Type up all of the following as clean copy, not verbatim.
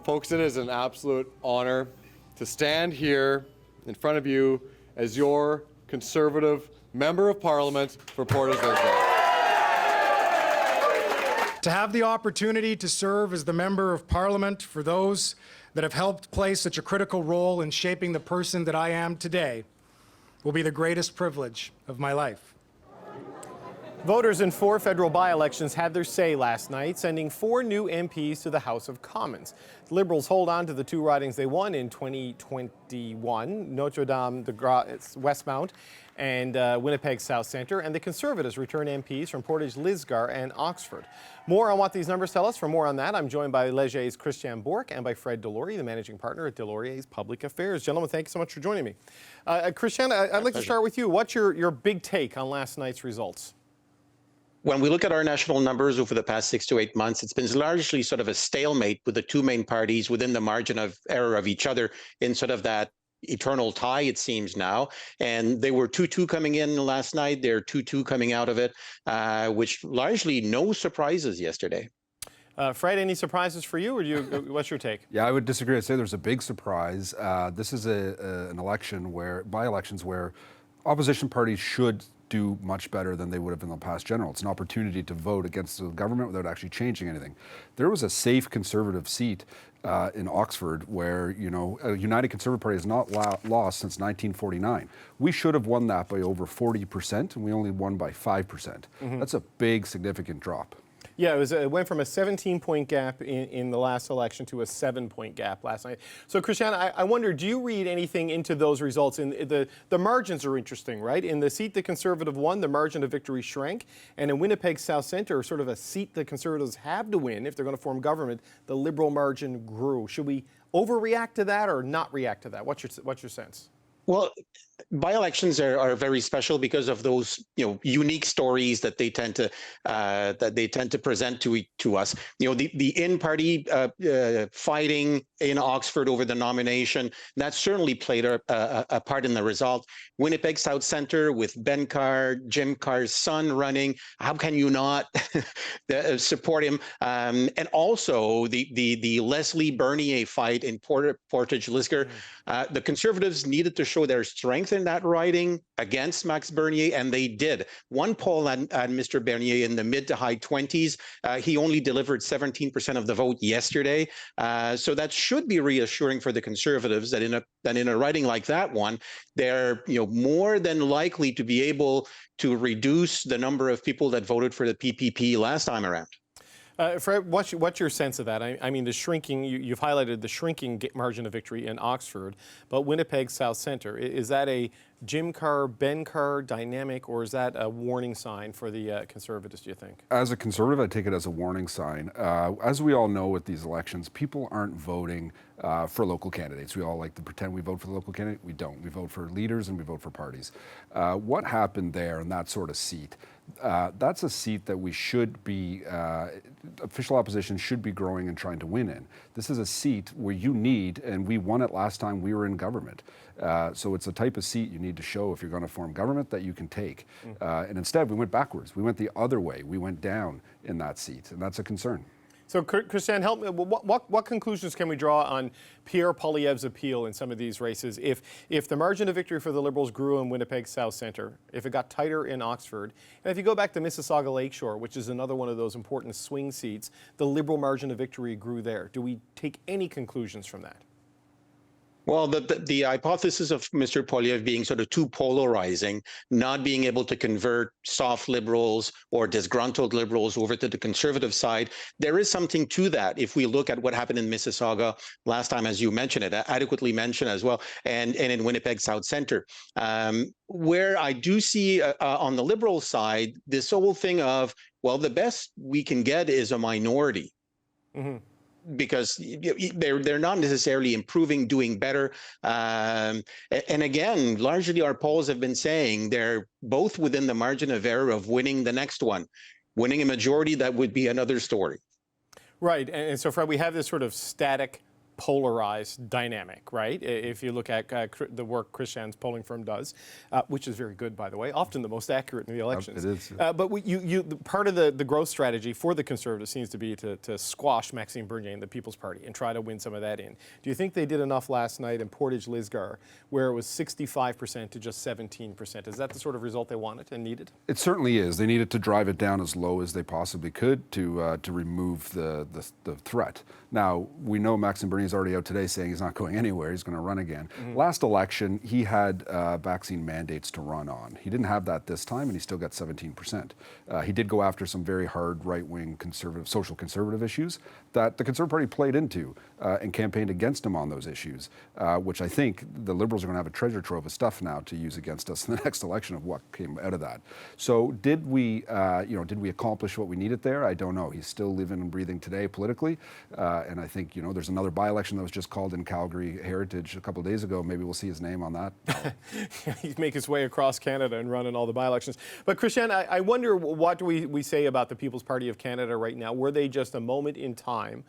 Folks, it is an absolute honor to stand here in front of you as your Conservative Member of Parliament for Portage Lisbon. To have the opportunity to serve as the Member of Parliament for those that have helped play such a critical role in shaping the person that I am today will be the greatest privilege of my life. Voters in 4 federal by-elections had their say last night, sending 4 new MPs to the House of Commons. The Liberals hold on to the 2 ridings they won in 2021, Notre Dame de Westmount and Winnipeg South Centre, and the Conservatives return MPs from Portage Lisgar and Oxford. More on what these numbers tell us. For more on that, I'm joined by Léger's Christian Bourque and by Fred Deslauriers, the managing partner at Deslauriers Public Affairs. Gentlemen, thank you so much for joining me. Christian, I'd like to start with you. What's your big take on last night's results? When we look at our national numbers over the past 6 to 8 months, it's been largely sort of a stalemate with the 2 main parties within the margin of error of each other in sort of that eternal tie, it seems now. And they were 2-2 coming in last night. They're 2-2 coming out of it, which largely no surprises yesterday. Fred, any surprises for you, or what's your take? Yeah, I would disagree. I'd say there's a big surprise. This is an election by-elections where opposition parties should do much better than they would have in the past general. It's an opportunity to vote against the government without actually changing anything. There was a safe Conservative seat in Oxford where, you know, a United Conservative Party has not lost since 1949. We should have won that by over 40%, and we only won by 5%. Mm-hmm. That's a big, significant drop. Yeah, it went from a 17-point gap in the last election to a 7-point gap last night. So, Christian, I wonder, do you read anything into those results? And the margins are interesting, right? In the seat the Conservative won, the margin of victory shrank. And in Winnipeg South Centre, sort of a seat the Conservatives have to win if they're going to form government, the Liberal margin grew. Should we overreact to that or not react to that? What's your sense? Well, by-elections are very special because of those, you know, unique stories that they tend to present to us. You know, the in-party fighting in Oxford over the nomination, that certainly played a part in the result. Winnipeg South Centre with Ben Carr, Jim Carr's son running. How can you not support him? And also the Leslie Bernier fight in Portage Lisgar. The Conservatives needed to show their strength in that riding against Max Bernier, and they did. One poll had Mr. Bernier in the mid to high 20s. He only delivered 17% of the vote yesterday. So that should be reassuring for the Conservatives that in a riding like that one, they're, you know, more than likely to be able to reduce the number of people that voted for the PPP last time around. Fred, what's your sense of that? I mean, the shrinking, you've highlighted the shrinking margin of victory in Oxford, but Winnipeg South Centre, is that a Jim Carr, Ben Carr dynamic, or is that a warning sign for the Conservatives, do you think? As a Conservative, I take it as a warning sign. As we all know with these elections, people aren't voting for local candidates. We all like to pretend we vote for the local candidate. We don't. We vote for leaders and we vote for parties. What happened there in that sort of seat? That's a seat that we should be, official opposition should be growing and trying to win in. This is a seat where you need, and we won it last time we were in government. So it's a type of seat you need to show if you're going to form government that you can take. And instead, we went backwards. We went the other way. We went down in that seat, and that's a concern. So, Christian, help me. What conclusions can we draw on Pierre Poilievre's appeal in some of these races? If the margin of victory for the Liberals grew in Winnipeg South Centre, if it got tighter in Oxford, and if you go back to Mississauga Lakeshore, which is another one of those important swing seats, the Liberal margin of victory grew there. Do we take any conclusions from that? Well, the hypothesis of Mr. Poilievre being sort of too polarizing, not being able to convert soft Liberals or disgruntled Liberals over to the Conservative side, there is something to that if we look at what happened in Mississauga last time, as you mentioned it, adequately mentioned as well, and in Winnipeg South Centre. Where I do see on the Liberal side, this whole thing of, well, the best we can get is a minority. Mm-hmm. Because they're not necessarily improving, doing better. And again, largely our polls have been saying they're both within the margin of error of winning the next one. Winning a majority, that would be another story. Right. And so, Fred, we have this sort of static polarized dynamic, right? If you look at the work Christian's polling firm does, which is very good, by the way, often the most accurate in the elections. It is. But part of the growth strategy for the Conservatives seems to be to squash Maxime Bernier and the People's Party and try to win some of that in. Do you think they did enough last night in Portage-Lisgar, where it was 65% to just 17%? Is that the sort of result they wanted and needed? It certainly is. They needed to drive it down as low as they possibly could to remove the threat. Now, we know Maxime Bernier's already out today saying he's not going anywhere. He's going to run again. Last election, he had vaccine mandates to run on. He didn't have that this time, and he still got 17%. He did go after some very hard right-wing conservative, social conservative issues that the Conservative Party played into and campaigned against him on those issues, which I think the Liberals are going to have a treasure trove of stuff now to use against us in the next election of what came out of that. So did we accomplish what we needed there? I don't know. He's still living and breathing today politically, and I think there's another by-election that was just called in Calgary Heritage a couple of days ago. Maybe we'll see his name on that. He'd make his way across Canada and run in all the by-elections. But Christian, I wonder what do we say about the People's Party of Canada right now? Were they just a moment in time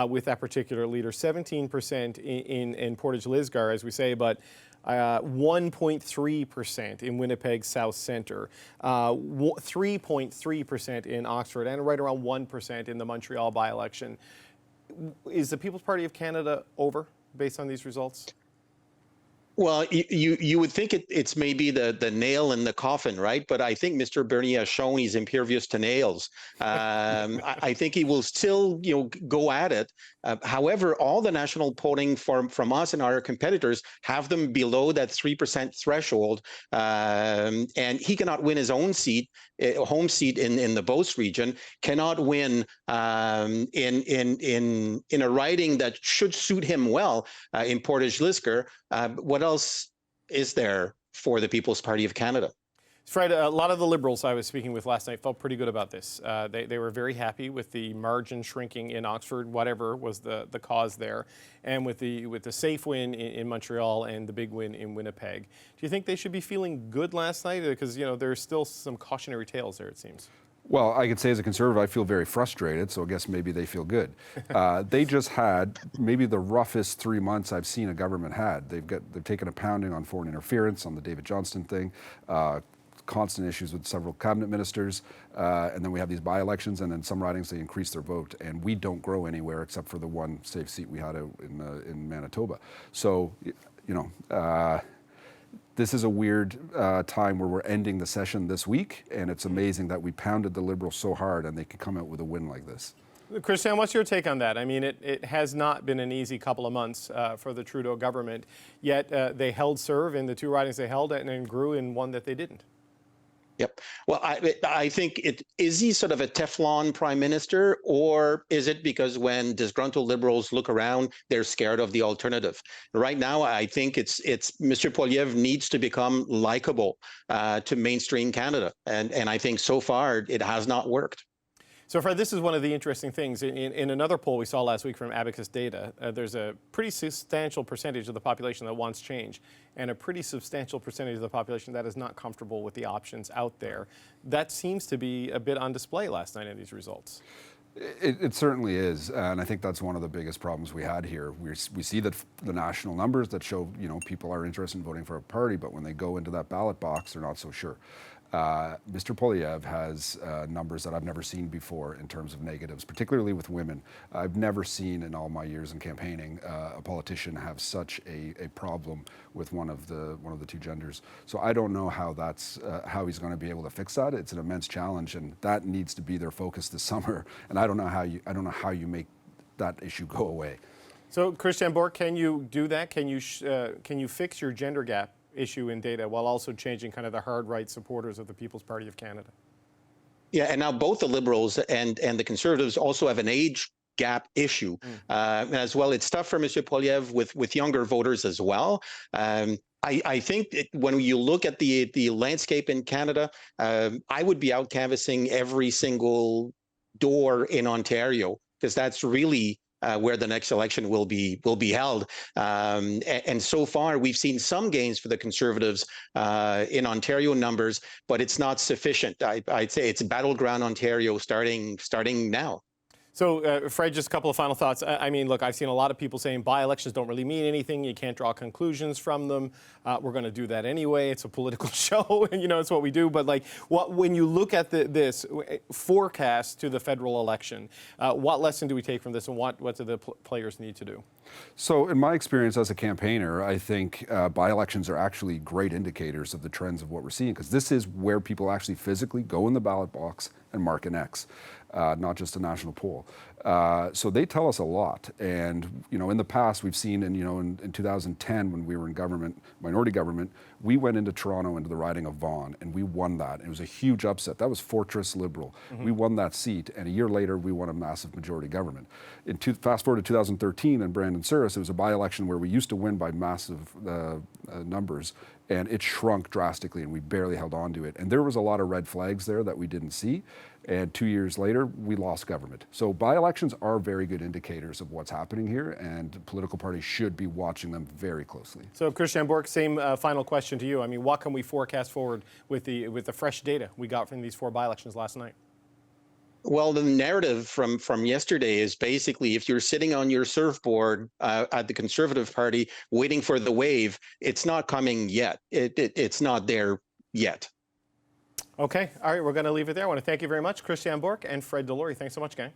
with that particular leader? 17% in Portage-Lisgar, as we say, but 1.3% in Winnipeg South Centre, 3.3% in Oxford, and right around 1% in the Montreal by-election. Is the People's Party of Canada over based on these results? Well, you would think it's maybe the nail in the coffin, right? But I think Mr. Bernier has shown he's impervious to nails. I think he will still, go at it. However, all the national polling from us and our competitors have them below that 3% threshold, and he cannot win his own seat, home seat in the Beauce region. Cannot win in a riding that should suit him well in Portage-Lisgar. What else is there for the People's Party of Canada? Fred, a lot of the Liberals I was speaking with last night felt pretty good about this. They were very happy with the margin shrinking in Oxford, whatever was the cause there, and with the safe win in Montreal and the big win in Winnipeg. Do you think they should be feeling good last night? Because there's still some cautionary tales there, it seems. Well, I could say as a Conservative, I feel very frustrated, so I guess maybe they feel good. They just had maybe the roughest 3 months I've seen a government had. They've taken a pounding on foreign interference, on the David Johnston thing, constant issues with several cabinet ministers, and then we have these by-elections, and then some ridings they increase their vote, and we don't grow anywhere except for the one safe seat we had out in Manitoba. So, this is a weird time where we're ending the session this week, and it's amazing that we pounded the Liberals so hard and they could come out with a win like this. Christian, what's your take on that? I mean, it has not been an easy couple of months for the Trudeau government, yet they held serve in the two ridings they held and then grew in one that they didn't. Yep. Well, I think is he sort of a Teflon prime minister, or is it because when disgruntled Liberals look around, they're scared of the alternative? Right now, I think it's Mr. Poilievre needs to become likable to mainstream Canada, and I think so far it has not worked. So, Fred, this is one of the interesting things. In another poll we saw last week from Abacus Data, there's a pretty substantial percentage of the population that wants change, and a pretty substantial percentage of the population that is not comfortable with the options out there. That seems to be a bit on display last night in these results. It certainly is, and I think that's one of the biggest problems we had here. We see that the national numbers that show people are interested in voting for a party, but when they go into that ballot box, they're not so sure. Mr. Poilievre has numbers that I've never seen before in terms of negatives, particularly with women. I've never seen in all my years in campaigning a politician have such a problem with one of the two genders. So I don't know how how he's going to be able to fix that. It's an immense challenge, and that needs to be their focus this summer. And I don't know how you make that issue go away. So, Christian Bourque, can you do that? Can you fix your gender gap issue in data while also changing kind of the hard right supporters of the People's Party of Canada? Yeah, and now both the Liberals and the Conservatives also have an age gap issue as well. It's tough for Mr. Poilievre with younger voters as well. I think when you look at the landscape in Canada, I would be out canvassing every single door in Ontario, because that's really where the next election will be held. And so far, we've seen some gains for the Conservatives in Ontario numbers, but it's not sufficient. I'd say it's battleground Ontario starting now. So, Fred, just a couple of final thoughts. I mean, look, I've seen a lot of people saying by-elections don't really mean anything. You can't draw conclusions from them. We're going to do that anyway. It's a political show, and it's what we do. But like, when you look at this forecast to the federal election, what lesson do we take from this, and what do the players need to do? So in my experience as a campaigner, I think by-elections are actually great indicators of the trends of what we're seeing, because this is where people actually physically go in the ballot box and mark an X, not just a national poll. So they tell us a lot. And in the past, we've seen, in 2010, when we were in government, minority government, we went into Toronto, into the riding of Vaughan, and we won that. It was a huge upset. That was Fortress Liberal. We won that seat, and a year later, we won a massive majority government. Fast forward to 2013 and Brandon Souris, it was a by-election where we used to win by massive numbers, and it shrunk drastically, and we barely held on to it. And there was a lot of red flags there that we didn't see. And 2 years later, we lost government. So by-elections are very good indicators of what's happening here, and political parties should be watching them very closely. So, Christian Bourque, same final question to you. I mean, what can we forecast forward with the fresh data we got from these 4 by-elections last night? Well, the narrative from yesterday is basically, if you're sitting on your surfboard at the Conservative Party waiting for the wave, it's not coming yet. It's not there yet. Okay. All right. We're going to leave it there. I want to thank you very much, Christian Bourque and Fred Delory. Thanks so much, gang.